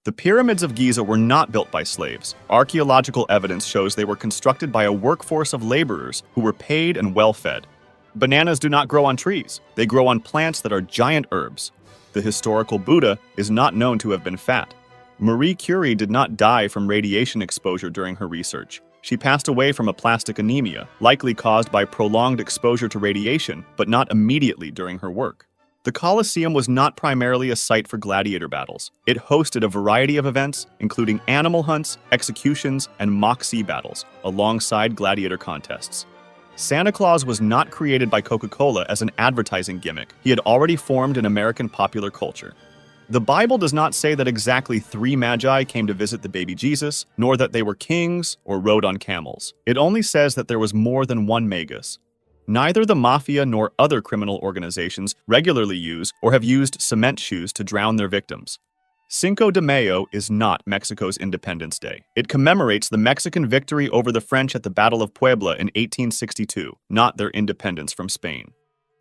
The pyramids of Giza were not built by slaves. Archaeological evidence shows they were constructed by a workforce of laborers who were paid and well-fed. Bananas do not grow on trees. They grow on plants that are giant herbs. The historical Buddha is not known to have been fat. Marie Curie did not die from radiation exposure during her research. She passed away from aplastic anemia, likely caused by prolonged exposure to radiation, but not immediately during her work. The Colosseum was not primarily a site for gladiator battles. It hosted a variety of events, including animal hunts, executions, and mock sea battles, alongside gladiator contests. Santa Claus was not created by Coca-Cola as an advertising gimmick. He had already formed in American popular culture. The Bible does not say that exactly 3 magi came to visit the baby Jesus, nor that they were kings or rode on camels. It only says that there was more than one magus. Neither the mafia nor other criminal organizations regularly use or have used cement shoes to drown their victims. Cinco de Mayo is not Mexico's Independence Day. It commemorates the Mexican victory over the French at the Battle of Puebla in 1862, not their independence from Spain.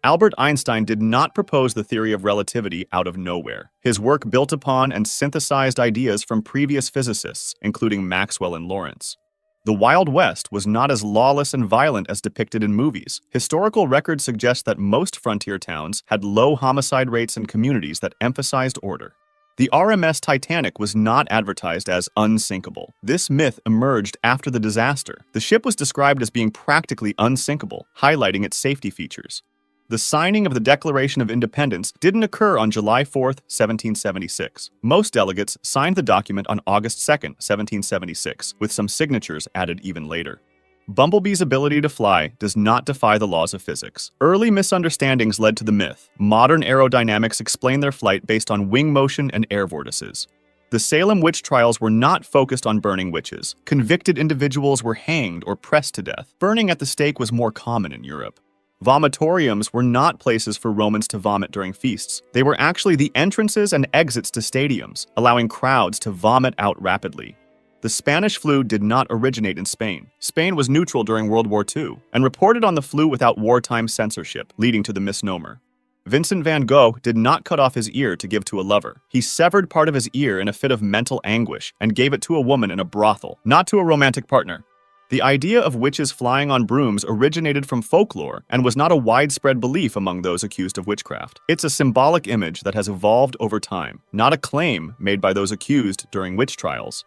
Albert Einstein did not propose the theory of relativity out of nowhere. His work built upon and synthesized ideas from previous physicists, including Maxwell and Lorentz. The Wild West was not as lawless and violent as depicted in movies. Historical records suggest that most frontier towns had low homicide rates and communities that emphasized order. The RMS Titanic was not advertised as unsinkable. This myth emerged after the disaster. The ship was described as being practically unsinkable, highlighting its safety features. The signing of the Declaration of Independence didn't occur on July 4, 1776. Most delegates signed the document on August 2, 1776, with some signatures added even later. Bumblebee's ability to fly does not defy the laws of physics. Early misunderstandings led to the myth. Modern aerodynamics explain their flight based on wing motion and air vortices. The Salem witch trials were not focused on burning witches. Convicted individuals were hanged or pressed to death. Burning at the stake was more common in Europe. Vomitoriums were not places for Romans to vomit during feasts. They were actually the entrances and exits to stadiums, allowing crowds to vomit out rapidly. The Spanish flu did not originate in Spain. Spain was neutral during World War II and reported on the flu without wartime censorship, leading to the misnomer. Vincent van Gogh did not cut off his ear to give to a lover. He severed part of his ear in a fit of mental anguish and gave it to a woman in a brothel, not to a romantic partner. The idea of witches flying on brooms originated from folklore and was not a widespread belief among those accused of witchcraft. It's a symbolic image that has evolved over time, not a claim made by those accused during witch trials.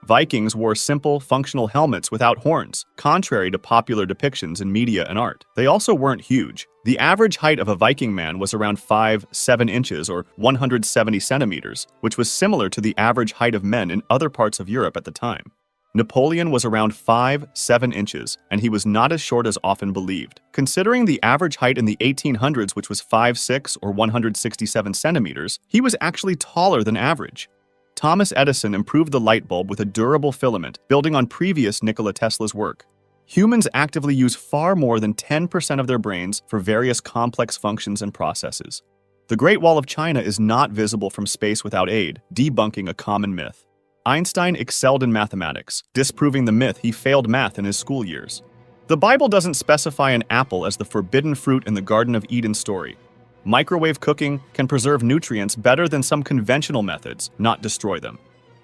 Vikings wore simple, functional helmets without horns, contrary to popular depictions in media and art. They also weren't huge. The average height of a Viking man was around 5'7" inches or 170 centimeters, which was similar to the average height of men in other parts of Europe at the time. Napoleon was around 5'7" inches, and he was not as short as often believed. Considering the average height in the 1800s, which was 5'6" or 167 centimeters, he was actually taller than average. Thomas Edison improved the light bulb with a durable filament, building on previous Nikola Tesla's work. Humans actively use far more than 10% of their brains for various complex functions and processes. The Great Wall of China is not visible from space without aid, debunking a common myth. Einstein excelled in mathematics, disproving the myth he failed math in his school years. The Bible doesn't specify an apple as the forbidden fruit in the Garden of Eden story. Microwave cooking can preserve nutrients better than some conventional methods, not destroy them.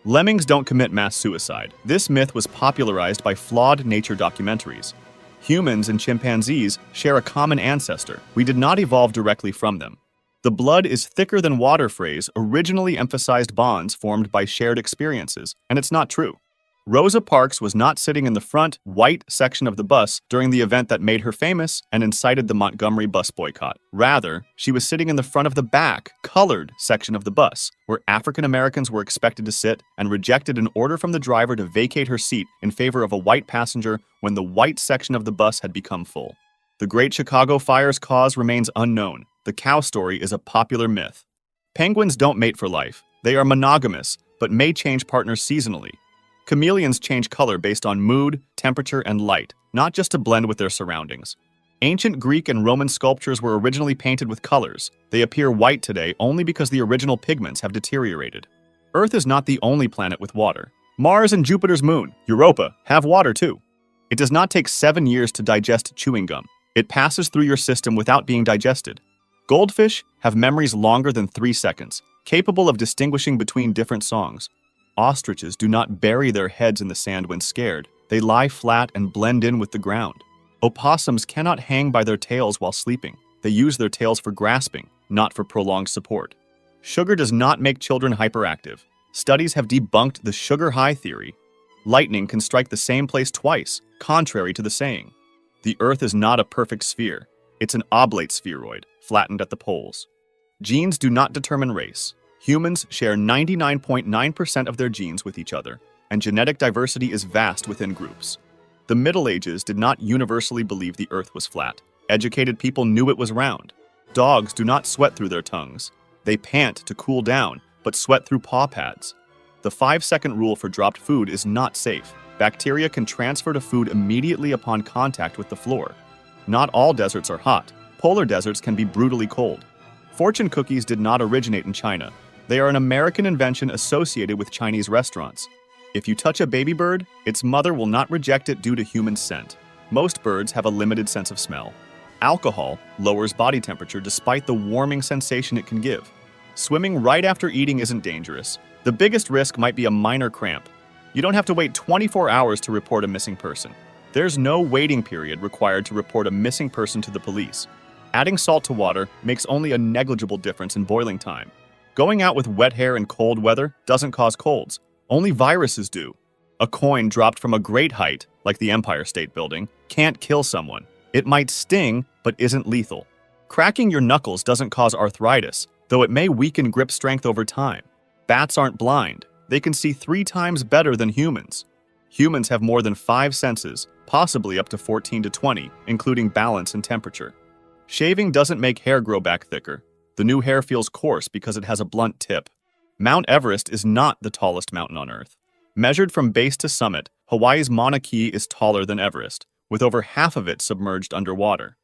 Lemmings don't commit mass suicide. This myth was popularized by flawed nature documentaries. Humans and chimpanzees share a common ancestor. We did not evolve directly from them. The blood is thicker than water phrase originally emphasized bonds formed by shared experiences, and it's not true. Rosa Parks was not sitting in the front, white section of the bus during the event that made her famous and incited the Montgomery bus boycott. Rather, she was sitting in the front of the back, colored section of the bus, where African Americans were expected to sit and rejected an order from the driver to vacate her seat in favor of a white passenger when the white section of the bus had become full. The Great Chicago Fire's cause remains unknown. The cow story is a popular myth. Penguins don't mate for life. They are monogamous, but may change partners seasonally. Chameleons change color based on mood, temperature, and light, not just to blend with their surroundings. Ancient Greek and Roman sculptures were originally painted with colors. They appear white today only because the original pigments have deteriorated. Earth is not the only planet with water. Mars and Jupiter's moon, Europa, have water too. It does not take 7 years to digest chewing gum. It passes through your system without being digested. Goldfish have memories longer than 3 seconds, capable of distinguishing between different songs. ostriches do not bury their heads in the sand when scared. They lie flat and blend in with the ground. Opossums cannot hang by their tails while sleeping. They use their tails for grasping, not for prolonged support. Sugar does not make children hyperactive. Studies have debunked the sugar high theory. Lightning can strike the same place twice, contrary to the saying. The Earth is not a perfect sphere. It's an oblate spheroid, flattened at the poles. Genes do not determine race. Humans share 99.9% of their genes with each other, and genetic diversity is vast within groups. The Middle Ages did not universally believe the Earth was flat. Educated people knew it was round. Dogs do not sweat through their tongues. They pant to cool down, but sweat through paw pads. The 5-second rule for dropped food is not safe. Bacteria can transfer to food immediately upon contact with the floor. Not all deserts are hot. Polar deserts can be brutally cold. Fortune cookies did not originate in China. They are an American invention associated with Chinese restaurants. If you touch a baby bird, its mother will not reject it due to human scent. Most birds have a limited sense of smell. Alcohol lowers body temperature despite the warming sensation it can give. Swimming right after eating isn't dangerous. The biggest risk might be a minor cramp. You don't have to wait 24 hours to report a missing person. There's no waiting period required to report a missing person to the police. Adding salt to water makes only a negligible difference in boiling time. Going out with wet hair in cold weather doesn't cause colds. Only viruses do. A coin dropped from a great height, like the Empire State Building, can't kill someone. It might sting, but isn't lethal. Cracking your knuckles doesn't cause arthritis, though it may weaken grip strength over time. Bats aren't blind. They can see 3 times better than humans. Humans have more than 5 senses, possibly up to 14 to 20, including balance and temperature. Shaving doesn't make hair grow back thicker. The new hair feels coarse because it has a blunt tip. Mount Everest is not the tallest mountain on Earth. Measured from base to summit, Hawaii's Mauna Kea is taller than Everest, with over half of it submerged underwater.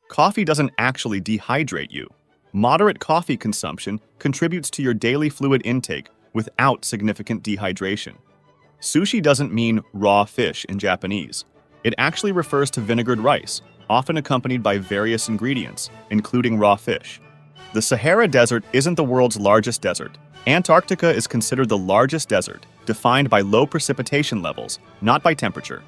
Coffee doesn't actually dehydrate you. Moderate coffee consumption contributes to your daily fluid intake without significant dehydration. Sushi doesn't mean raw fish in Japanese. It actually refers to vinegared rice, often accompanied by various ingredients, including raw fish. The Sahara Desert isn't the world's largest desert. Antarctica is considered the largest desert, defined by low precipitation levels, not by temperature.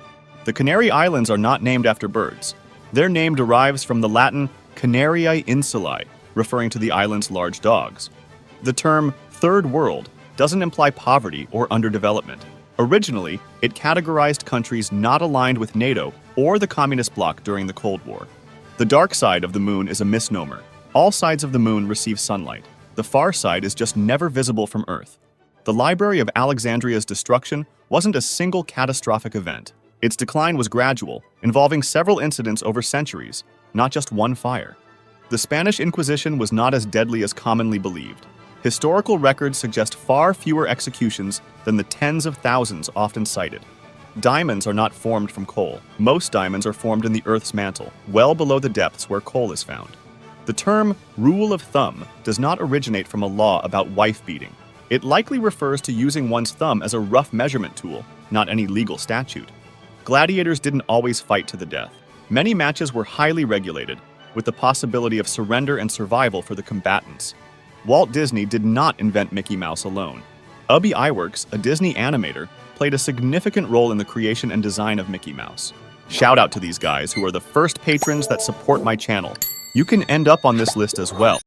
The Canary Islands are not named after birds. Their name derives from the Latin Canariae insulae, referring to the island's large dogs. The term Third World doesn't imply poverty or underdevelopment. Originally, it categorized countries not aligned with NATO or the Communist bloc during the Cold War. The dark side of the moon is a misnomer. All sides of the moon receive sunlight. The far side is just never visible from Earth. The Library of Alexandria's destruction wasn't a single catastrophic event. Its decline was gradual, involving several incidents over centuries, not just one fire. The Spanish Inquisition was not as deadly as commonly believed. Historical records suggest far fewer executions than the tens of thousands often cited. Diamonds are not formed from coal. Most diamonds are formed in the Earth's mantle, well below the depths where coal is found. The term rule of thumb does not originate from a law about wife-beating. It likely refers to using one's thumb as a rough measurement tool, not any legal statute. Gladiators didn't always fight to the death. Many matches were highly regulated, with the possibility of surrender and survival for the combatants. Walt Disney did not invent Mickey Mouse alone. Ubbi Iwerks, a Disney animator, played a significant role in the creation and design of Mickey Mouse. Shout out to these guys who are the first patrons that support my channel. You can end up on this list as well.